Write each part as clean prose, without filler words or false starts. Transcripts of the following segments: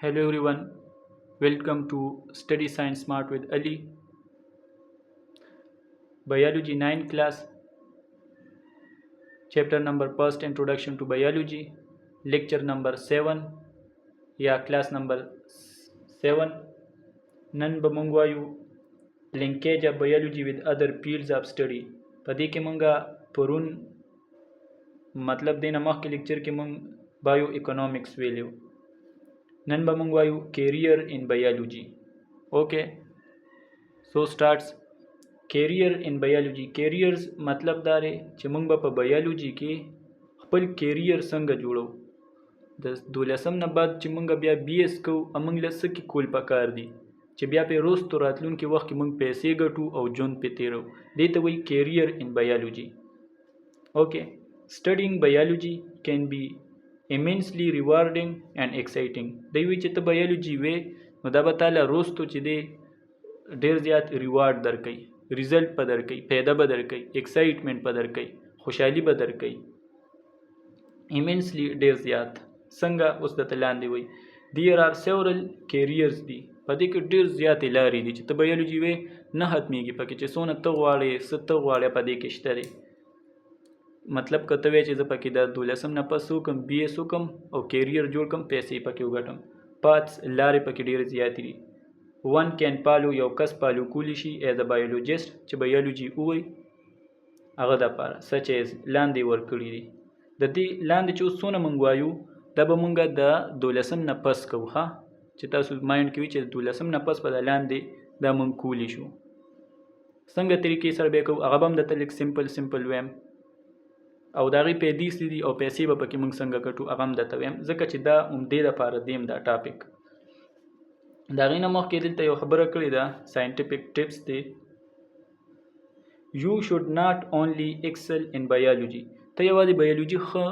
Hello everyone, welcome to Study Science Smart with Ali. Biology 9 class, chapter number first Introduction to Biology, lecture number 7 या class number 7. نن به مونږ وایو linkage of biology with other fields of study. په دې کې مونږه پرون مطلب دینه مخکې لیکچر کې مونږ بایو اکونومکس ویلیو. نن به مونږ وایو career in biology. Okay, so starts career in biology. careers مطلب دا دی چې مونږ به په بایولوژي کې خپل career څنګه جوړو. د 12 نه بعد چې مونږ بیا BS کوو امونږ له څه کې کول پکار دي چې بیا په وروستو راتلونکي وخت کې مونږ پیسې ګټو او ژوند پې تیرو. دې ته وایي career in biology. Okay, studying biology can be immensely rewarding and exciting. دی وی چې ته بایولوژي وې نو دا به تعالی وروستو چې دی ډیر زیات ریوارډ درکوي، ریزلټ به درکوي، پیدا به درکوي، ایکسایټمنټ به درکوي، خوشحالي به درکوي. immensely ډیر زیات څنګه اوس درته لاندې وایي there are several careers دي. په دې کې ډیر زیاتې لارې دي چې ته بایولوژي وې نه ختمیږي پکې چې څونه ته غواړې څه ته غواړې په دې کې شته دی. مطلب که ته وایې چې زه پکې د 12 نه پس وکړم BS وکړم او کیریر جوړ کړم پیسې پکې وګټم. پاتس لارې پکې ډېرې زیاتې دي. one can follow یو کس فالو کولی شي as a biologist چې بایولوژي ووایي هغه دپاره such as لاندې ورکړي دي. د دې لاندې چې اوس څونه موږ وایو دا به موږ د 12 نه پس کوو ها چې تاسو مایند کې وي چې 12 نه پس به د لاندې دا موږ کولی شو. څنګه طریقې سره به کوو هغه به هم درته لږ سمپل ویم او د هغې پیدې څه دي او پیسې به پکې موږ څنګه ګټو هغه هم درته ویم ځکه چې دا عمدې دپاره دیم دا ټاپک. د هغې نه مخکې دلته یو خبره کړې ده ساینټیفیک ټپس دی. You should not only excel in biology. ته یوازې بایولوژي ښه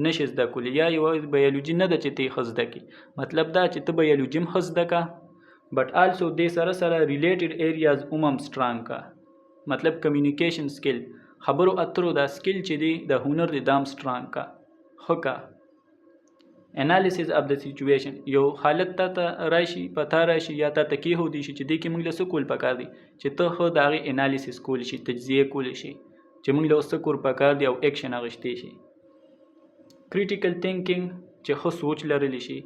نشې زده کولی یا یوازې بایولوژي نه ده چې ته یې ښه زده کړې. مطلب دا چې ته بایولوژي هم ښه زده که بټ آلسو دې سره سره ریلیټډ ایریاز هم سټرانګ که. مطلب کمیونیکیشن سکل خبرو اترو دا سکل چې دی د هنر دی دام سټرانګ کا ښه کا. انالیسیس اف د سیچویشن یو حالت ته راشي پتا راشي یا ته کېښودی شي چې دې کې موږ له څه کول پکار دی چې ته ښه د هغې انالیسیس کولی شي تجزیه کولی شي چې موږ له اوس څه کول پکار دی او ایکشن اخیستی شي. کریټیکل تھینکینګ چې ښه سوچ لرلی شي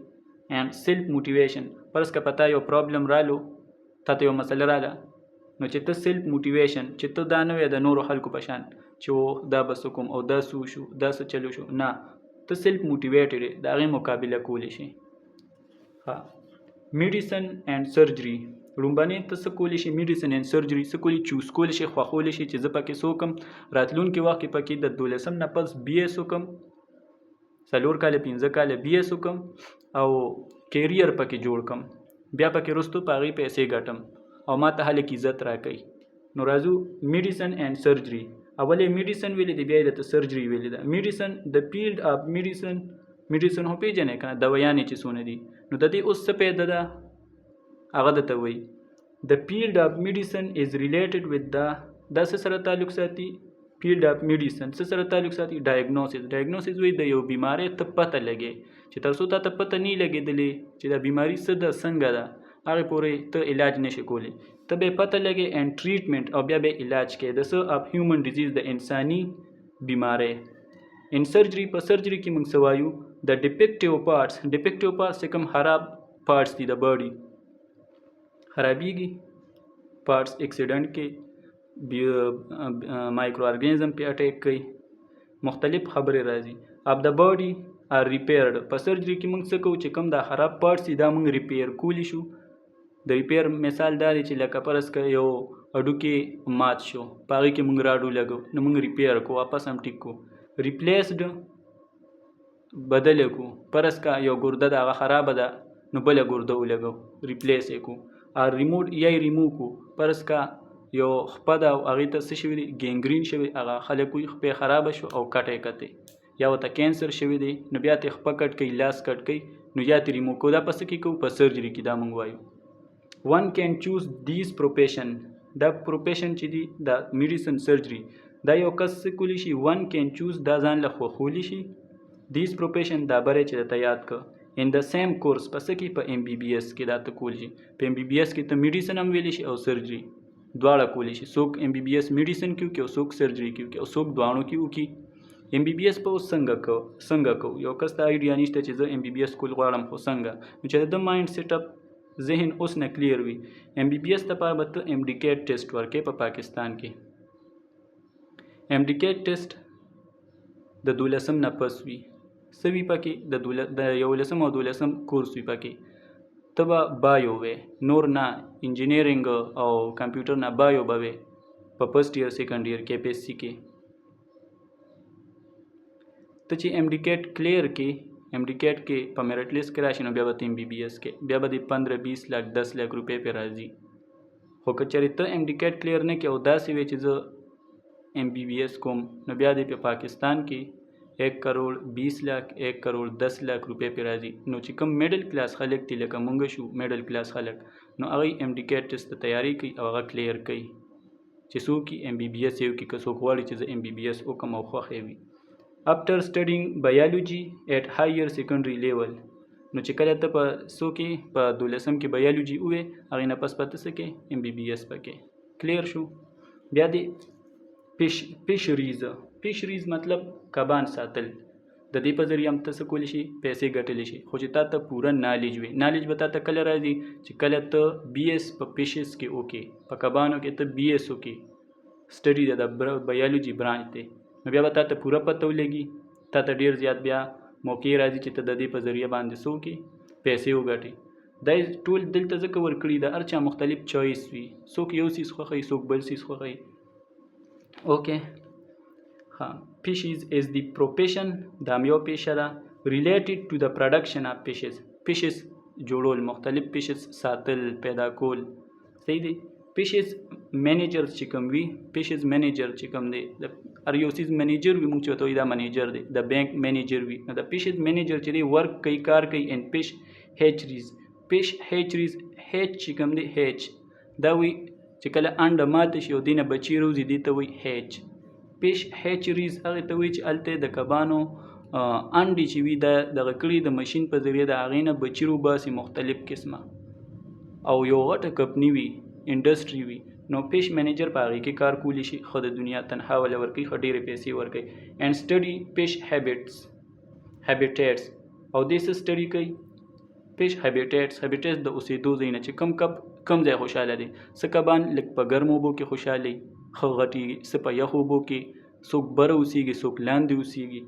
اینډ سیلف موټیویشن فرض که پتا یو پرابلم رالو تا ته یو مسله راله نو چې ته سیلف موټیویشن چې ته دا نه وې د نورو خلکو په شان چې دا به څه کوم او دا څه وشو دا څه چلو شو نه ته سیلف موټیویټډ د هغې مقابله کولی شي. ها میډیسن اینډ سرجري لومبنې ته څه کولی شي میډیسن اینډ سرجري څه کولی چوز کولی شي خوښولی شي چې زه پکې څه وکړم راتلونکي وخت کې پکې د 12 نه پس BS وکړم 4 کاله 5 کاله BS وکړم او کیریر پکې جوړ کړم بیا پکې وروستو په هغې پیسې ګټم او ما ته خلک عزت راکوي. نو راځو میډیسن اینډ سرجري. اول یې میډیسن ویلې دی بیا یې درته سرجري ویلې ده. میډیسن د فیلډ اف میډیسن خو پېژنې که دوایانې چې څونه دي نو د دې اوس څه پیدا ده هغه درته وایي د فیلډ اف میډیسن از ریلیټډ وذ دا څه سره تعلق ساتي فیلډ اف میډیسن څه سره تعلق ساتي ډایګنوسس وایي د یو بیمارۍ ته پته لګې چې تر څو تا ته پته نه لګېدلې چې دا بیماري څه ده څنګه ده هغې پورې ته علاج نشي کولی ته به پته لګې اینډ ټریټمنټ او بیا به علاج کې د څه اف هیومن ډیزیز د انساني بیمارۍ. ان سرجري په سرجري کې موږ څه وایو د ډیفیکټیو پارټس چې کوم خراب پارټس دي د باډي خرابېږي پارټس اکسیډنټ کې مایکرو ارګنیزم پې اټیک کوي مختلف خبرې راځي. اف د باډي آر ریپیرډ په سرجري کې موږ څه کوو چې کوم دا خراب پارټس دي دا موږ ریپیر کولی شو. د ریپیر مثال دا دی چې لکه فرض که یو هډوکی مات شو په هغې کې موږ راډو لګو نو موږ ریپیر کو واپس هم ټیک کو. ریپلیسډ بدله کو فرض که یو ګرده د هغه خرابه ده نو بله ګرده ولګو ریپلیس یې کو. ریموټ یا یې ریمو کو فرض که یو خپه ده او هغې ته څه شوي دي ګینګرین شوي هغه خلک وایي خپې خرابه شو او کټ یې کتې یا ورته کینسر شوي دی نو بیا ته خپه کټ کوي لاس کټ کوي نو یا ته ریمو کو دا په څه کې کوو په سرجري کې دا موږ وایو. one can choose these profession دا پروفیشن چې دی دا میډیسن سرجري دا یو کس څه کولی شي one can choose دا ځان له خوښولی شي these profession دا بری چې درته یاد که ان د سیم کورس پس کې په ام بي بي اس کې دا ته کول شي. په ام بي بي اس کې ته میډیسن هم ویلی شي او سرجری دواړه کولی شي. څوک ام بي بي اس میډیسن کې وکړي او څوک سرجری کې وکړي او څوک دواړو کې وکړي. ام بي بي اس په اوس څنګه کو یو کس ته آیډیا نشته چې زه ام بي بي اس کول غواړم خو څنګه نو چې د مایند سیټ اپ ذهن اوس نه کلیر وي. ام بي بي اس لپاره به ته ام ډي کیټ ټیسټ ورکې په پاکستان کې. ام ډي کیټ ټیسټ د 12 نه پس وي سوي پکې د 11 او 12 کورس وي پکې. ته به بایو وې نور نه انجینیرینګ او کمپیوټر نه بایو به وې په فرست ایئر سیکنډ ایئر کې پی ایس سی کې. ته چې ام ډي کیټ کلیر کې ام ډي کیټ کې په میرټ لیست کې راشي نو بیا به ته ام بي بي اس کې بیا به د 15-20 लाख 10 लाख روپۍ پې راځي. خو که چېرې ته ام ډي کیټ کلیر نه کې او داسې وې چې زه ام بي بي اس کوم نو بیا دې په پاکستان کې 1 करोड़ 20 लाख 1 करोड़ 10 लाख روپۍ پې راځي. نو چې کوم میډل کلاس خلک دي لکه مونږ شو میډل کلاس خلک نو هغه ام ډي کیټ ټیسټ ته تیاری کوي او هغه کلیر کوي چې څوک ام بي بي اس یې وکړي که څوک غواړي چې زه ام بي بي اس وکړم او خوښ یې وي. after studying biology at higher secondary level نو چې کله ته په څو کې په 12 کې بایولوژي وې هغې نه پس پته څه کې ام بي بي اس پکې کلیر شو. بیا دې فیشریز مطلب کبان ساتل د دې په ذریعه هم ته څه کولی شي پیسې ګټلی شي. خو چې تا ته پوره نالج وي نالج به تا ته کله راځي چې کله ته بي ایس په فیشز کې وکړې په کبانو کې ته بي ایس وکړې سټډي د بایولوژي برانچ دی نو بیا به تا ته پوره پته ولګي تا ته ډېر زیات بیا موقع راځي چې ته د دې په ذریعه باندې څه وکړې پیسې وګټې. دا ټول دلته ځکه ورکړي د هر چا مختلف چوایس وي څوک یو څیز خوښوي څوک بل څیز خوښوي. اوکې Fishes is the profession دا یو پیشه ده related to the production of fishes جوړول مختلف fishes ساتل پیدا کول صحیح دی. fishes manager چې کوم وي fishes manager چې کوم دی هر یو څیز منیجر وي موږ چې ورته وایو دا منیجر دی د بینک منیجر وي نو د fishes manager چې دی ورک کوي کار کوي ان fish hatcheries چې کوم دی هیچ دا وي چې کله انډه ماته شي او دینه بچي روزي دې ته وایي هیچ. فیش هیچریز هغې ته وایي چې هلته د کبانو انډې چې وي دا دغه کړي د مشین په ذریعه د هغې نه بچي روباسي مختلف قسمه او یو غټه کمپني وي انډسټري وي نو فیش منیجر په هغې کې کار کولی شي ښه د دنیا تنخوا وله ورکوي ښه ډېرې پیسې ورکوي. اینډ سټډي فیش هیبیټیټس او دې څه سټډي کوي فیش هیبیټیټس د اوسېدو ځای نه چې کم ځای خوشحاله دی. څه کبان لږ په ګرمو اوبو کې خوشحاله ښه غټېږي څه په یخو اوبو کې څوک بره اوسېږي څوک لاندې اوسېږي.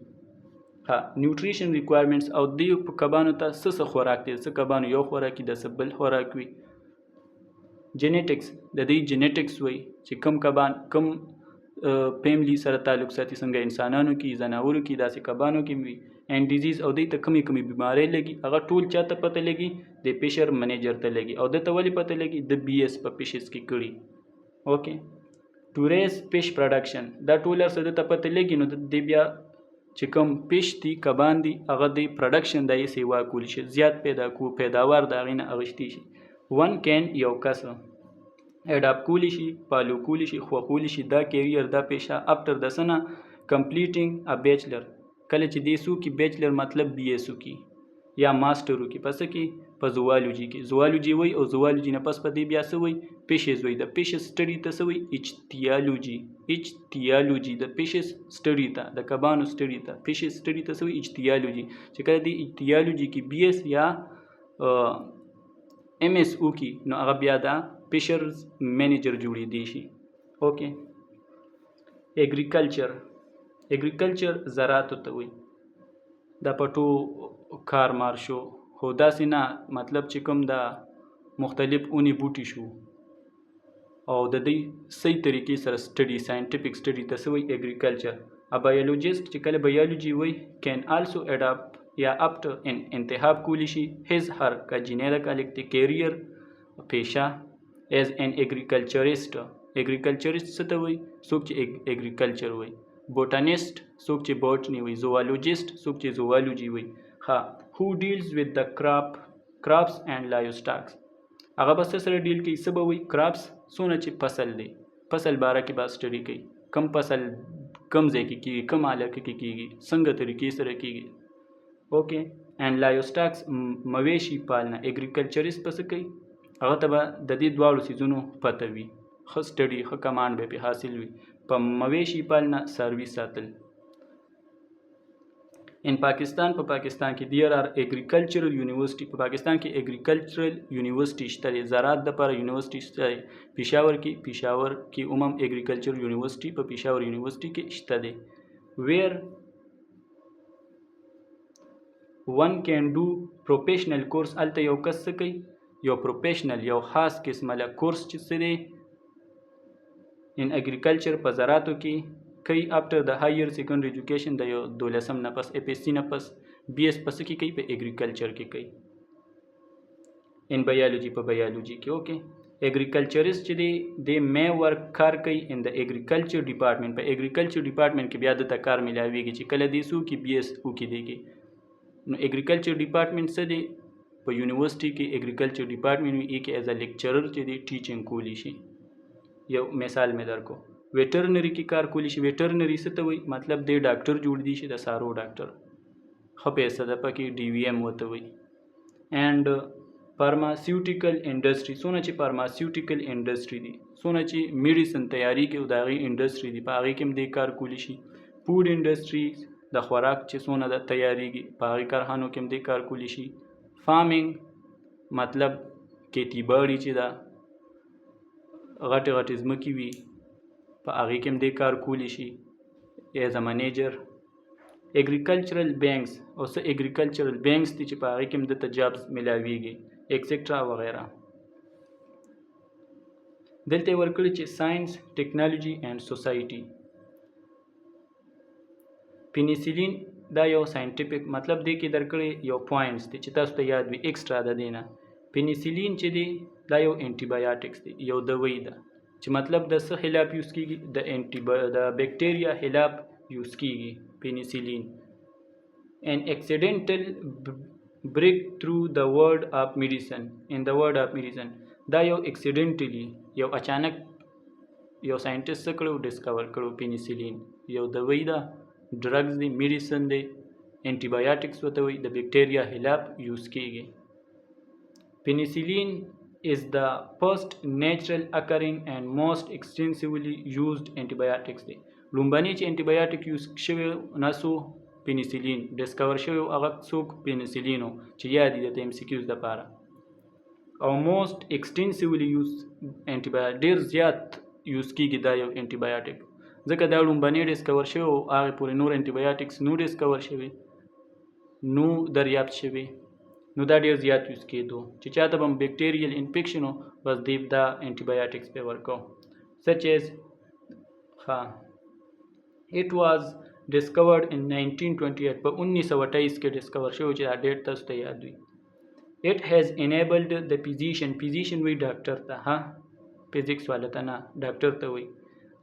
نیوټریشن ریکوایرمنټس او دې کبانو ته څه خوراک دی څه کبانو یو خوراک وي د څه بل خوراک وي. جینیټکس د دې جینیټکس وایي چې کم کبان کم فیملی سره تعلق ساتي څنګه انسانانو کې ځناورو کې داسې کبانو کې وي. اینډ ډیزیز او دې ته کمې بیمارۍ لګي هغه ټول چا ته پته لګي د فیشر منیجر ته لګي او د ته ولې پته لګي د بي ایس په فیشز کې کړي. اوکې to raise fish production دا ټول څه د ته پته لګي نو د بیا چې کوم فیش دي کبان دي هغه د پروډکشن د یې سیوا کولی شي زیات پیداوار د هغې نه اخیستی شي. ون کین یو کس اډاپ کولی شي فالو کولی شي خوښولی شي دا کیریر دا پیشه افټر د څه نه کمپلیټینګ ا بیچلر کله چې دې څوک بیچلر مطلب بي ایس وکړي یا ماسټر وکړي په څه کې په زوالوجي کې زوالوجي وایي او زوالوجي نه پس په دې بیا څه وایي فیشز وایي د فیشز سټډي ته څه وایي اچتیالوجي د فیشز سټډي ته د کبانو سټډي ته فیشز سټډي ته څه وایي اچتیالوجي چې کله دې اچتیالوجي کې بي ایس یا ایم ایس وکړي نو هغه بیا دا فیشرز مینیجر جوړېدی شي. اوکې اګریکلچر زراعتو ته وایي دا پټو کارمار شو خو داسې نه مطلب چې کوم دا مختلف اونې بوټي شو او د دې صحیح طریقې سره سټډي ساینټیفیک سټډي ته څه وایي اګریکلچر. ا بایولوجیست چې کله بایولوجي وایي کین آلسو اډاپټ یا اپټ انتخاب کولی شي هیز هر کا جنرال الکټ کیریر پیشه ایز ان اګریکلچریست څه ته وایي څوک چې اګریکلچر وایي. بوټانیست څوک چې بوټني وایي. زوالوجیست څوک چې زوالوجي وایي. who deals with the crops and livestock هغه به سره ډیل کوي څه به وایي کراپس څونه چې فصل دی فصل باره کې به سټډي کوي کم فصل کم ځای کې کېږي کم علاقه کې کېږي څنګه طریقې سره کېږي. اوکې اینډ لایوسټاکس مویشي پالنه. اګریکلچرست په څه کوي؟ هغه ته به د دې دواړو څیزونو پته وي، ښه سټډي ښه کمانډ به پرې حاصل وي. په مویشي پالنه څاروي ساتل. ان پاکستان، په پاکستان کې دیر آر اګریکلچرل یونیورسيټي، په پاکستان کې اګریکلچرل یونیورسيټي شته دی، زراعت دپاره یونیورسيټي شته دی. پېښور کې هم اګریکلچرل یونیورسيټي په پېښور یونیورسيټي کې شته دی. ویر ون کین ډو پروفیشنل کورس، هلته یو کس څه کوي؟ یو پروفیشنل، یو خاص قسمه له کورس چې څه دی ان اګریکلچر په زراعتو کې کوي. افټر د هایر سیکنډري ایجوکیشن، د یو 12 نه پس اف ایس سی نه پس بی ایس پس کې کوي په اګریکلچر کې کوي. ان بایولوژي، په بایولوژي کې. اوکې، اګریکلچرست چې دی د مې ورک کار کوي ان د اګریکلچر ډپارټمنټ، په اګریکلچر ډپارټمنټ کې بیا دته کار ملاویږي چې کله دې سو کې بی ایس او کې دیږي. نو اګریکلچر ډپارټمنټ څه دی؟ په یونیورسيټي کې اګریکلچر ډپارټمنټ وي، کې ایز ا لیکچرر چې دی ټیچینګ کولی شي. یو مثال مې درکو، ویټرنری کې کار کولی شي. ویټرنری څه ته وایي؟ مطلب دی ډاکټر جوړ دی شي، د سارو ډاکټر، ښه پیسه ده پکې، ډي وی ایم ورته وایي. اینډ فارماسیوټیکل انډسټري، څونه چې فارماسیوټیکل انډسټري دي، څونه چې میډیسن تیاری کې او د هغې انډسټري دي، په هغې کې هم دې کار کولی شي. فوډ انډسټري، د خوراک چې څونه د تیاریږي په هغې کارخانو کې هم دې کار کولی شي. فارمینګ مطلب کیتی باړي چې ده، غټې غټې ځمکې وي، په هغې کې هم دې کار کولی شي ایز ا منیجر. اګریکلچرل بینکس، او څه اګریکلچرل بینکس دي چې په هغې کې هم دته جابز ملاویږي ایکسیکټرا وغیره. دلته یې ورکړي چې ساینس، ټیکنالوژي اینډ سوسایټي. پینیسیلین دا یو ساینټیفیک، مطلب دې کې درکړي یو پوینټس دي چې تاسو ته یاد وي ایکسټرا د دې نه. پینیسیلین چې دی دا یو انټي بایوټکس دی، یو دوی ده چې مطلب د څه خلاف یوز کیږي؟ د بیکټیریا خلاف یوز کیږي پینیسیلین. an accidental breakthrough the word of medicine in the word of medicine. دا یو accidentally، یو اچانک یو ساینټیست څه کړو؟ ډسکور کړو پینیسیلین. یو دوی ده، ډرګز دی، میډیسن دی، انټي بایوټکس ورته وایي، د بیکټیریا خلاف یوز کیږي. Penicillin is the first natural occurring and most extensively used antibiotics دی. لومبني چې انټي بایوټیک یوز شوی ناسو پینیسیلین، ډسکور شوی هغه څوک؟ پینیسیلینو، چې یاد دي د ایم سی کیوز دپاره. او موست ایکسټینسیولی یوز انټي بایوټیک، ډېر زیات یوز کیږي دا یو انټي بایوټیک، ځکه دا لومبني ډسکور شوی او هغې پورې نور انټي بایوټکس نو ډسکور شوي، نو دریافت شوي، نو دا ډېر زیات یوز کېدو چې چاته به بیکټیریل انفیکشن و بس دی دا انټي بایوټکس پې ورکو. سچ ایز it was discovered in 1928، په 1928 کې ډسکور شوی چې دا ډیټ تاسو ته یاد وي. it has enabled the physician وی ډاکټر ته، ها فزیکس والا ته نه، ډاکټر ته وی،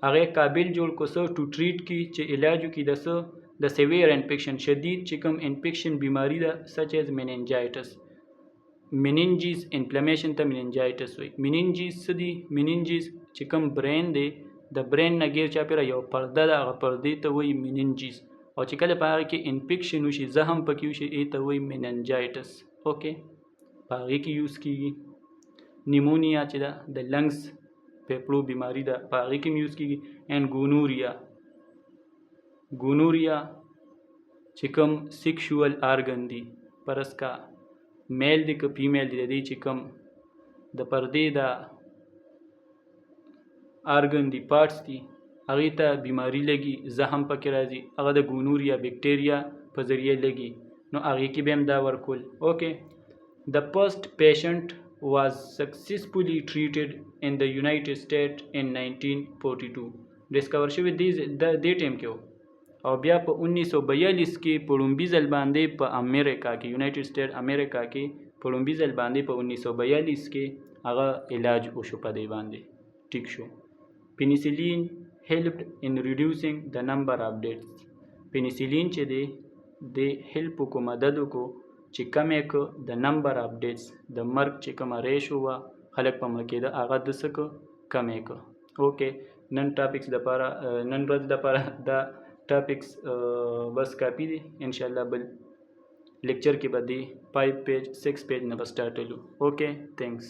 هغې قابل جوړ کو څه ټو ټریټ کی چې علاج وکړي د څه؟ د سیویر انفیکشن، شدید چې کوم انفیکشن بیماری ده، سچ ایز میننجایټس. میننجیز انفلمیشن ته میننجایټس وایي. میننجیز څه دي؟ میننجیز چې کوم برین دی، د برین نه غیر چاپیره یو پرده ده، هغه پردې ته وایي میننجیز، او چې کله په هغې کې انفیکشن وشي، زخم پکې وشي، ای ته وایي میننجایټس. اوکې، په هغې کې یوز کېږي. نیمونیا چې ده د لنګز پیپړو بیماری ده، په هغې کې هم یوز کېږي. اینډ ګونوریا چې کوم سیکشوال آرګن دي، پرس کا میل دی که فیمیل دی، د دې چې کوم د پردې د آرګن دی، پارټس دي، هغې ته بیماری لګي، زخم پکې راځي، هغه د ګونوریا بیکټیریا په ذریعه لګي، نو هغې کې به هم دا ورکول. اوکې، the first patient was successfully treated in the United States in 1942. ډسکور شوی دې ټیم کې و، او بیا په 1942 کې په لومبي ځل باندې په امریکا کې، یونایټډ سټیټ امریکا کې په لومبي ځل باندې په 1942 کې هغه علاج وشو په دې باندې، ټیک شو. پینیسیلین helped in reducing the number of deaths. پینیسیلین چې دی د هیلپ کو مدد کو چې کمې که د نمبر آف ډیټس، د مرګ چې کومه ریشو وه خلک په مړه کېده، هغه د څه که کمې که. اوکې، نن ټاپکس دپاره، نن ورځ دپاره دا ټاپکس بس کافي دی. انشاءالله بل لیکچر کې به دی 5 پیج 6 پیج نه به سټارټلو. اوکې تھینکس.